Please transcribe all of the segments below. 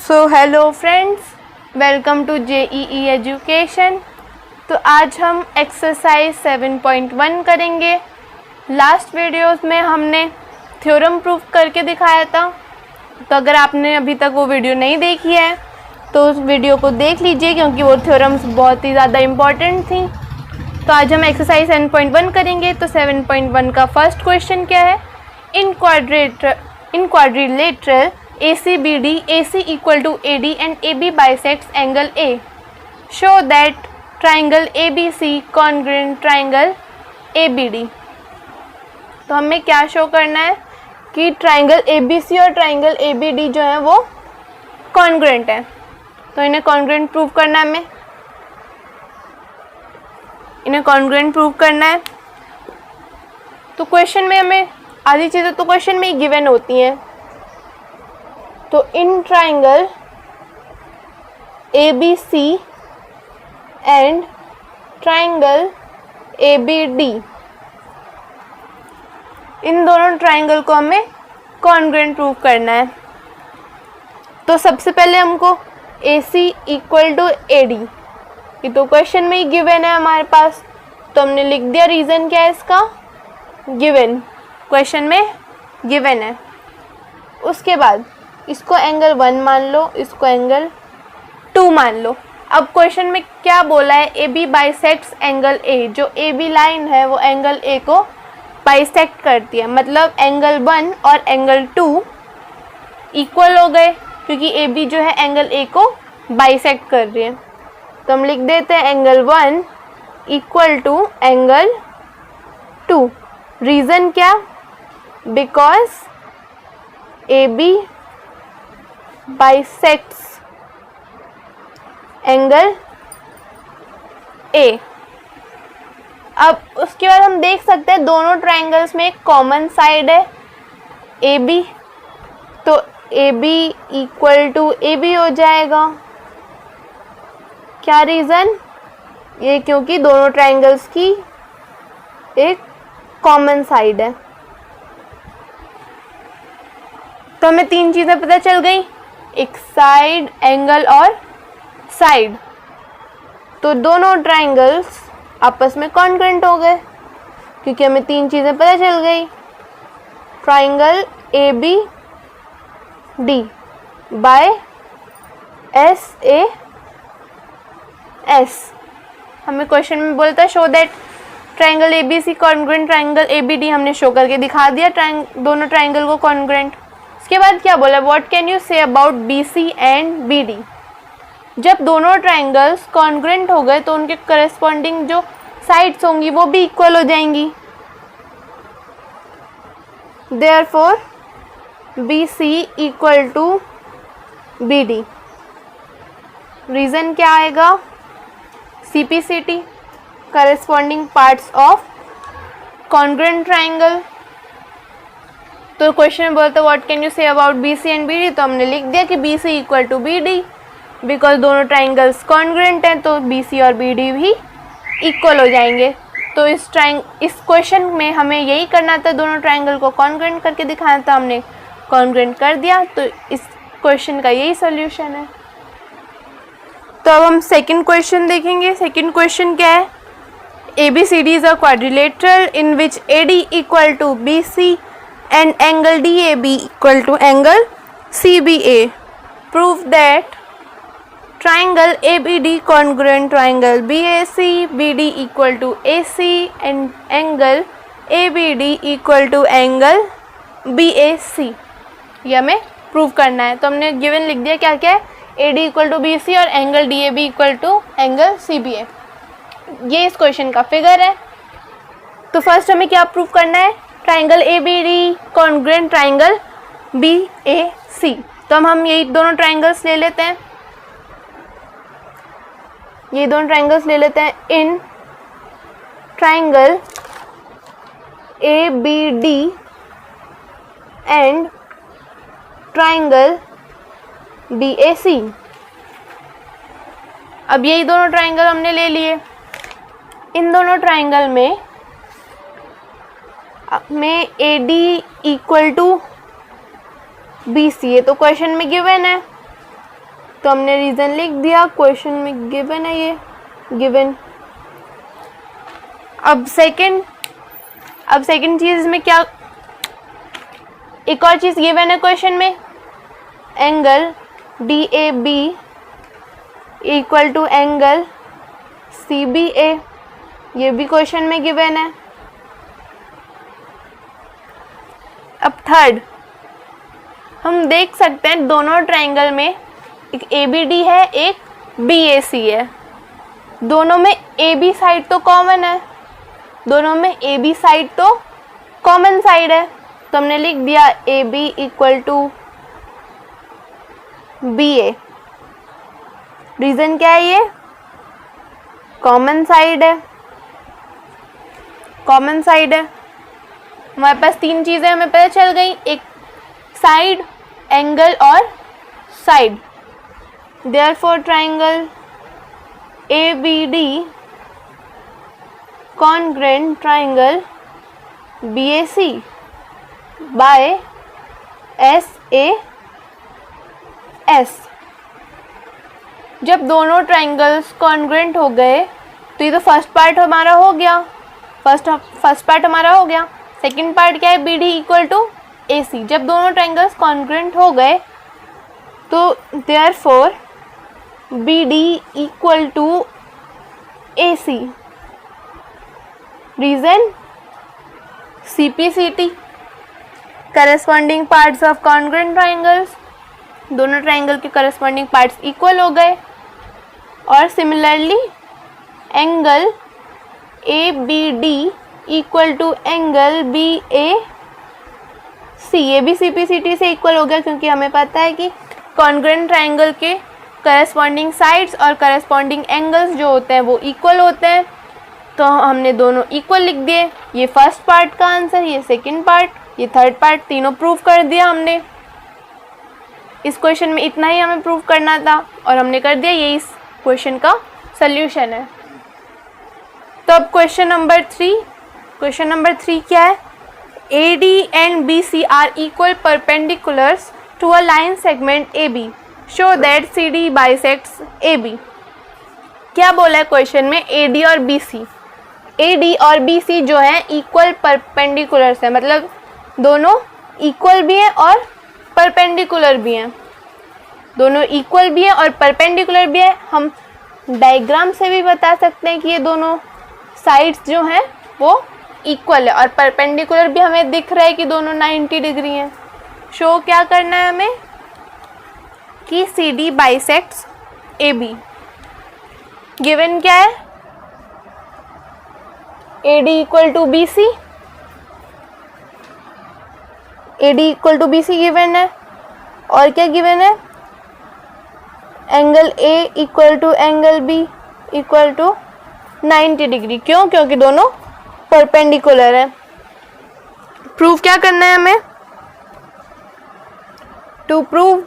So hello friends, welcome to JEE education. तो आज हम एक्सरसाइज 7.1 करेंगे। लास्ट वीडियोस में हमने थ्योरम प्रूफ करके दिखाया था, तो अगर आपने अभी तक वो वीडियो नहीं देखी है तो उस वीडियो को देख लीजिए, क्योंकि वो थ्योरम्स बहुत ही ज़्यादा इम्पॉर्टेंट थी। तो आज हम एक्सरसाइज 7.1 करेंगे। तो 7.1 का फर्स्ट क्वेश्चन क्या है? इन quadrilateral ACBD, AC equal to AD and AB bisects angle A. Show that triangle ABC congruent triangle ABD. तो हमें क्या शो करना है कि ट्राइंगल ABC और ट्राइंगल ABD जो है वो कॉन्ग्रुएंट है। तो इन्हें कॉन्ग्रुएंट प्रूव करना है, हमें इन्हें कॉन्ग्रुएंट प्रूव करना है। तो क्वेश्चन में हमें आधी चीज़ें तो क्वेश्चन में ही गिवन होती हैं। तो in triangle ABC and triangle ABD, इन दोनों ट्राइंगल को हमें कॉन्ग्रुएंट प्रूव करना है। तो सबसे पहले हमको AC इक्वल टू AD, ये तो क्वेश्चन में ही गिवन है हमारे पास, तो हमने लिख दिया। रीज़न क्या है इसका? गिवन, क्वेश्चन में गिवन है। उसके बाद इसको एंगल 1 मान लो, इसको एंगल 2 मान लो। अब क्वेश्चन में क्या बोला है? AB bisects angle A। जो AB लाइन है वो एंगल A को बाइसेक्ट करती है, मतलब एंगल 1 और एंगल 2 इक्वल हो गए, क्योंकि AB जो है एंगल A को बाइसेक्ट कर रही है। तो हम लिख देते हैं angle 1 equal to angle 2। Reason क्या? Because AB bisects angle A। अब उसके बाद हम देख सकते हैं दोनों ट्राइंगल्स में एक कॉमन साइड है AB, तो AB इक्वल टू AB हो जाएगा। क्या रीज़न? ये क्योंकि दोनों ट्राइंगल्स की एक कॉमन साइड है। तो हमें 3 चीज़ें पता चल गई, एक साइड, एंगल और साइड। तो दोनों ट्राइंगल्स आपस में कॉन्ग्रुएंट हो गए, क्योंकि हमें 3 चीज़ें पता चल गई। Triangle ABD by SAS। हमें क्वेश्चन में बोलता है show that triangle ABC congruent triangle ABD, हमने शो करके दिखा दिया दोनों ट्राइंगल को कॉन्ग्रुएंट। उसके बाद क्या बोला? What can you say about BC and BD? जब दोनों ट्राइंगल्स कॉन्ग्रुएंट हो गए तो उनके करस्पॉन्डिंग जो साइड्स होंगी वो भी इक्वल हो जाएंगी। Therefore BC equal to BD। Reason क्या आएगा? CPCT, corresponding parts of congruent triangle. तो क्वेश्चन में बोलते what can you say about BC and BD, तो हमने लिख दिया कि BC equal to BD, because दोनों ट्राइंगल्स कॉन्ग्रुएंट हैं, तो BC और BD भी इक्वल हो जाएंगे। तो इस क्वेश्चन में हमें यही करना था, दोनों ट्राइंगल को कॉन्ग्रुएंट करके दिखाना था, हमने कॉन्ग्रुएंट कर दिया। तो इस क्वेश्चन का यही सोल्यूशन है। तो अब हम सेकंड क्वेश्चन देखेंगे। सेकंड क्वेश्चन क्या है? ABCD is a quadrilateral in which AD equal to BC and angle DAB equal to angle CBA. Prove that triangle ABD congruent triangle BAC, BD equal to AC and angle ABD equal to angle BAC। ये हमें prove करना है। तो हमने given लिख दिया क्या क्या है? AD इक्वल टू BC और angle DAB equal to angle CBA। ये इस क्वेश्चन का फिगर है। तो फर्स्ट हमें क्या प्रूव करना है? Triangle ABD congruent triangle BAC। तो हम यही दोनों ट्राइंगल्स ले लेते हैं, ये दोनों ट्राइंगल्स ले लेते हैं। In triangle ABD and triangle BAC। अब यही दोनों ट्राइंगल हमने ले लिए। इन दोनों ट्राइंगल में AD इक्वल टू BC, ये तो क्वेश्चन में गिवन है। तो हमने रीज़न लिख दिया, क्वेश्चन में गिवन है ये गिवन। अब सेकंड चीज़ में क्या, एक और चीज़ गिवन है क्वेश्चन में, angle DAB equal to angle CBA, ये भी क्वेश्चन में गिवन है। अब थर्ड, हम देख सकते हैं दोनों ट्रायंगल में एक ABD है, एक BAC है, दोनों में AB साइड तो कॉमन है, दोनों में AB साइड तो कॉमन साइड है, तो हमने लिख दिया AB equal to BA। Reason क्या है, ये कॉमन साइड है, कॉमन साइड है। हमारे पास तीन चीज़ें हमें पता चल गई, एक साइड, एंगल और side. Therefore triangle ABD congruent triangle BAC by SAS। जब दोनों ट्रायंगल्स कॉन्ग्रुएंट हो गए तो ये तो फर्स्ट पार्ट हमारा हो गया, फर्स्ट पार्ट हमारा हो गया। सेकंड पार्ट क्या है, BD इक्वल टू AC। जब दोनों ट्रायंगल्स कॉन्ग्रुएंट हो गए तो therefore BD equal to AC। Reason CPCT, corresponding parts of congruent triangles, दोनों ट्रायंगल के करस्पॉन्डिंग पार्ट्स इक्वल हो गए। और similarly angle ABD equal to angle BAC, ये भी CPCT से इक्वल हो गया, क्योंकि हमें पता है कि कॉन्ग्रुएंट ट्रायंगल के करस्पॉन्डिंग साइड्स और करस्पॉन्डिंग एंगल्स जो होते हैं वो इक्वल होते हैं, तो हमने दोनों इक्वल लिख दिए। ये फर्स्ट पार्ट का आंसर, ये सेकंड पार्ट, ये थर्ड पार्ट, तीनों प्रूव कर दिया हमने। इस क्वेश्चन में इतना ही हमें प्रूव करना था और हमने कर दिया, ये इस क्वेश्चन का सल्यूशन है। तो अब क्वेश्चन नंबर 3 क्या है, AD and BC are equal perpendiculars to a line segment AB, show that CD bisects AB। क्या बोला है क्वेश्चन में, AD और BC जो है इक्वल परपेंडिकुलर्स है, मतलब दोनों इक्वल भी हैं और परपेंडिकुलर भी हैं, दोनों इक्वल भी हैं और परपेंडिकुलर भी है। हम डायग्राम से भी बता सकते हैं कि ये दोनों साइड्स जो हैं वो इक्वल है और परपेंडिकुलर भी हमें दिख रहा है कि दोनों 90 डिग्री हैं। शो क्या करना है हमें कि CD बाइसेक्ट्स AB। गिवन क्या है, AD equal to BC, AD equal to BC given है, और क्या गिवन है, angle A equal to angle B equal to 90 degree. क्यों, क्योंकि दोनों परपेंडिकुलर है। प्रूव क्या करना है हमें, टू प्रूव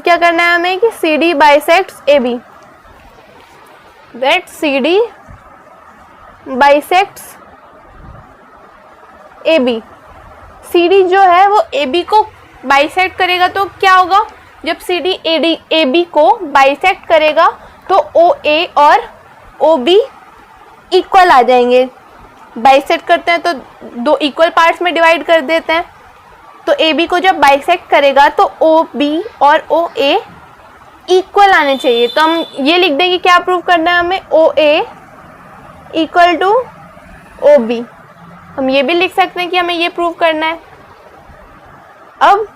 क्या करना है हमें कि CD bisects AB, that CD bisects AB। CD जो है वो AB को बाइसेक्ट करेगा, तो क्या होगा, जब CD AB को बाइसेक्ट करेगा तो OA और OB इक्वल आ जाएंगे। बाइसेक्ट करते हैं तो दो इक्वल पार्ट्स में डिवाइड कर देते हैं, तो AB को जब बाइसेक्ट करेगा तो OB और OA इक्वल आने चाहिए। तो हम ये लिख देंगे, क्या प्रूव करना है हमें, OA इक्वल टू OB। हम ये भी लिख सकते हैं कि हमें ये प्रूव करना है। अब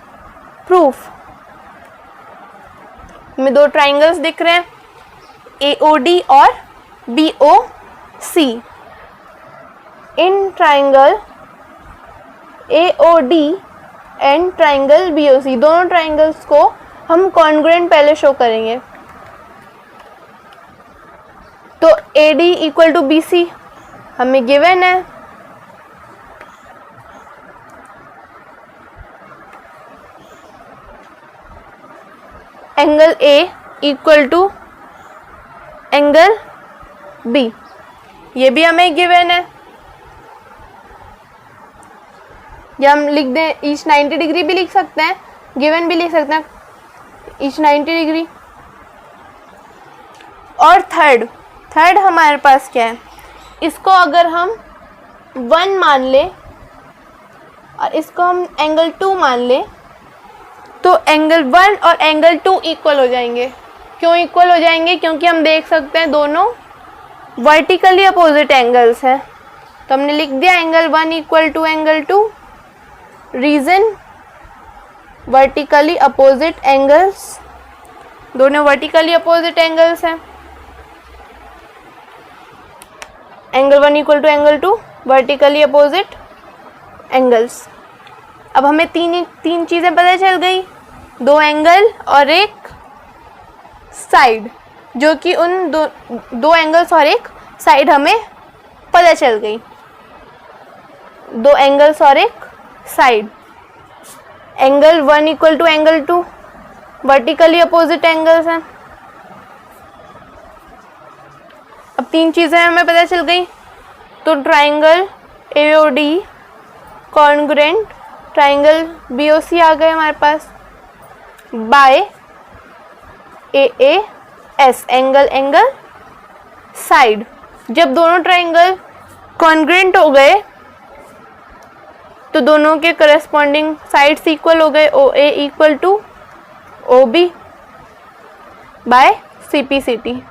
प्रूफ में दो ट्राइंगल्स दिख रहे हैं, AOD और BOC। In triangle AOD and triangle BOC, दोनों ट्राइंगल्स को हम कॉन्ग्रुएंट पहले शो करेंगे। तो AD इक्वल टू BC हमें गिवन है, angle A equal to angle B, ये भी हमें गिवन है। या हम लिख दें ईच 90 डिग्री भी लिख सकते हैं, गिवन भी लिख सकते हैं। Each 90 degree. और थर्ड हमारे पास क्या है, इसको अगर हम 1 मान ले और इसको हम एंगल 2 मान ले तो एंगल 1 और एंगल 2 इक्वल हो जाएंगे। क्यों इक्वल हो जाएंगे? क्योंकि हम देख सकते हैं दोनों वर्टिकली अपोजिट एंगल्स हैं। तो हमने लिख दिया angle 1 equal to angle 2। Reason, vertically opposite angles, दोनों वर्टिकली अपोजिट एंगल्स हैं। Angle 1 equal to angle 2, vertically opposite angles. अब हमें तीन चीज़ें पता चल गई, 2 एंगल और एक साइड, जो कि उन दो एंगल्स और एक साइड हमें पता चल गई। 2 एंगल्स और एक side. Angle 1 equal to angle 2 vertically opposite angles हैं। अब 3 चीज़ें हमें पता चल गई। तो triangle AOD congruent triangle BOC आ गए हमारे पास बाय AAS एंगल साइड। जब दोनों ट्राइंगल कॉन्ग्रुएंट हो गए तो दोनों के करस्पॉन्डिंग साइड्स इक्वल हो गए। OA equal to OB by CPCT।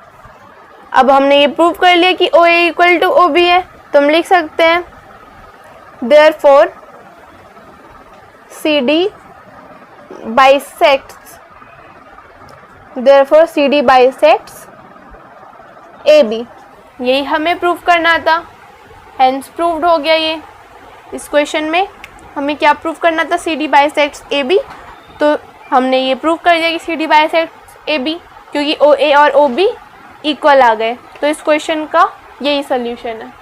अब हमने ये प्रूव कर लिया कि OA इक्वल टू OB है, तो हम लिख सकते हैं देयरफॉर CD bisects AB। यही हमें प्रूव करना था, हेंस प्रूव्ड हो गया। ये इस क्वेश्चन में हमें क्या प्रूव करना था, CD bisects AB। तो हमने ये प्रूव कर दिया कि CD bisects AB, क्योंकि OA और OB इक्वल आ गए। तो इस क्वेश्चन का यही सल्यूशन है।